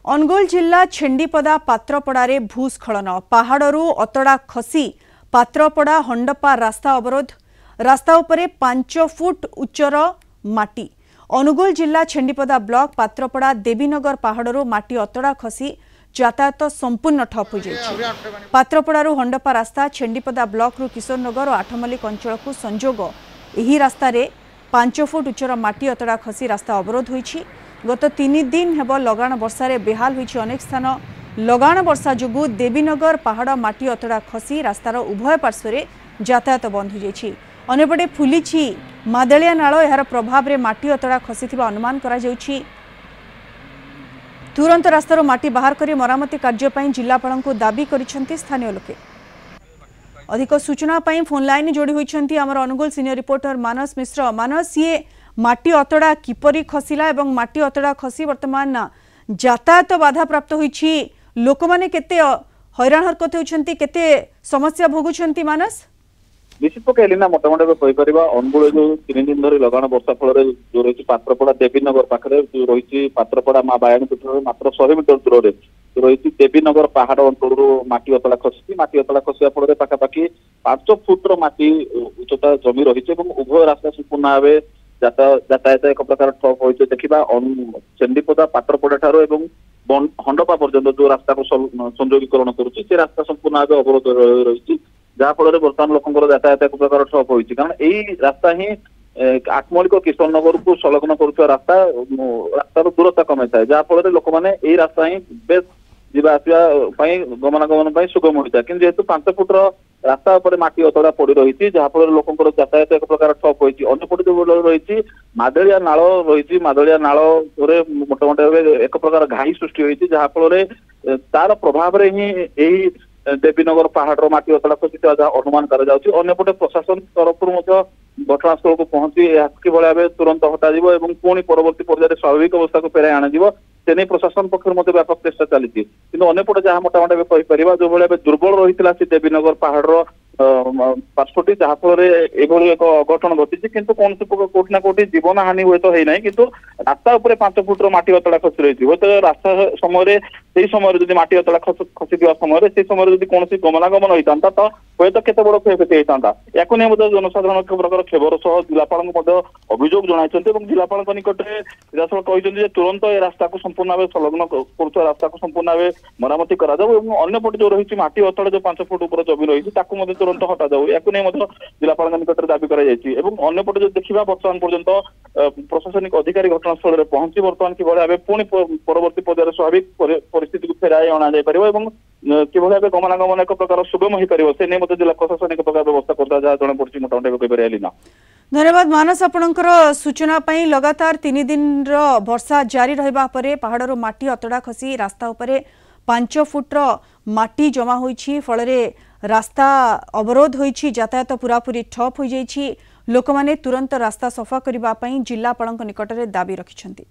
अनुगोल जिला छेंडीपदा पात्रपड़ा भूस्खलन पहाड़ू अतड़ा खसी पात्रपड़ा हंडपा रास्ता अवरोध रास्ता उपरे 5 फुट उच्चर माटी। अनुगोल जिला छेंडीपदा ब्लॉक पात्रपड़ा देवीनगर पहाड़ू माटी अतड़ा खसी यातायात संपूर्ण ठप हो जाए। पात्रपड़ारू हंडपा रास्ता छेंडीपदा ब्लॉक रु किशोरनगर और आठमल्लिक अंचल को संजोग यही रास्ता 5 फुट उच्चर माटी अतड़ा खसी रास्ता अवरोध होईछि। गत 3 दिन हेब लगाण वर्षा बेहाल होईछि। अनेक स्थान लगाण वर्षा जोगु देवीनगर पहाड़ माटी अतड़ा खसी रास्तार उभय पार्श्व यातायात बंद हो जाइछि। अन्यपटे फुलिछि मादलिया नाଳ यार प्रभाव रे माटी अतड़ा खसीथिबा अनुमान करा जाउछि। तुरंत रास्तार माटी बाहर करी मरामती कार्य पई जिल्लापाल को दाबी करिसेंती स्थानीय लोके। अधिक सूचना पई फोन लाइन जोड़ी होइछंती हमर अनुगोल सीनियर रिपोर्टर मानस मिश्र। मानस, ये माटी अतड़ा किपरि खसिला एवं माटी अतड़ा खसी वर्तमान यातायात बाधा प्राप्त होइछि, लोक माने केते हैरान हरकत होइछंती, केते समस्या भोगुछंती? मानस, निश्चित पकेलिना मोटामोटी कहि परिबा अनुगुल जो 3 दिन धरि लगाण वर्षा फल जो रही पात्रपड़ा देवीनगर पाखरे जो रही पात्रपड़ा माँ बायाणी पीठ मात्र 100 मीटर दूर जो रही देवीनगर पहाड़ अंचल माटी अतड़ा खसी खसिया फल पाखापाखि 5 फुट माटी उच्चता जमी रही उभय रास्ता संपूर्ण भाव यातायात एक प्रकार ठप हो। देखा चेंडीपदा पात्रपड़ा ठार हंडपा पर्यंत जो रास्ता को संयोगीकरण करुच्ची रास्ता संपूर्ण भाव अवरोध रही जहाँफल बर्तमान लोक यातायात एक प्रकार ठप हो। कारण यही रास्ता ही आठमल्लिक किशोरनगर को संलग्न कर रास्तार दूरता कमे थाए जहाँफल लोक मैंने यही रास्ता ही बेस जीवा आसवाई गमनागमन सुगम होता है। कि जेहेतु 5 फुट रास्ता उपर माटी अतड़ा पड़ रही जहाँफल लोक यातायात एक प्रकार ठप होती। अंपटे जो रही मादलिया नाଳ रही मादलिया नाଳ मोटामोटी एक प्रकार घाई सृष्टि होती जहाँफल तार प्रभाव में ही यही देवीनगर पहाड़ माटी अतड़ा खसी अनुमान करपटे प्रशासन तरफ घटनास्थल को पहुंची किभली भाव तुरंत हटाଯିव और पुणी परवर्ती पर्यायर स्वाभाविक अवस्था को फेराई आणाजिव से प्रशासन पक्ष व्यापक चेष्टा चली। किंतु अन्यपटे जहाँ मोटामोटी कहीपर जो भाव दुर्बल रही से देवीनगर पहाड़ पार्श्वटी जहाँफल एक अघटन घटी किंतु कौन कोटि ना कोटि जीवन हानि हुए तो होना किंतु रास्ता उपर 5 फुट माटी अतड़ा खसी रही है रास्ता समय से समय जब माटी अतड़ा खसी समय से समय कौन गमनागमन होता तो हूँ तो केते बड़ क्षयक्षति होता। या जनसाधारण एक प्रकार खेबर सह जिलापाल अभियोग जन जिलापाल निकट में सीधासल कहते तुरंत ए रास्ता को संपूर्ण भाव संलग्न कर रास्ता को संपूर्ण भाव मरामती करपटे जो रही माटी अतड़ा जो 5 फुट ऊपर जमी रही तुरंत हटा जाऊ या जिलापाल निकट में दाबी करपटे जो देखा बर्तमान पर्यंत प्रशासनिक अधिकारी घटनास्थल में पहुंची बर्तमान किभली भाव पुणी परवर्ती पर्यायर स्वाभाविक परिस्थिति को फेराई अणापर किभली भाव गमनागमन एक प्रकार सुगम हो पार से नहीं जिला प्रशासन एक प्रकार व्यवस्था करता जहाँ जना पड़ी मोटामोटी कहीपर। धन्यवाद मानस, आपणकर सूचना पाई। लगातार 3 दिन वर्षा जारी रहिबा परे पहाड़र माटी अतड़ा खसी रास्ता उपरे 5 फुट माटी जमा होईछि, फलरे रास्ता अवरोध होईछि, यातायात पूरापूरी ठप हो जाइछि। लोक माने तुरंत रास्ता सफा करिबा पई जिल्लापालक निकटरे दाबी रखिछन्ति।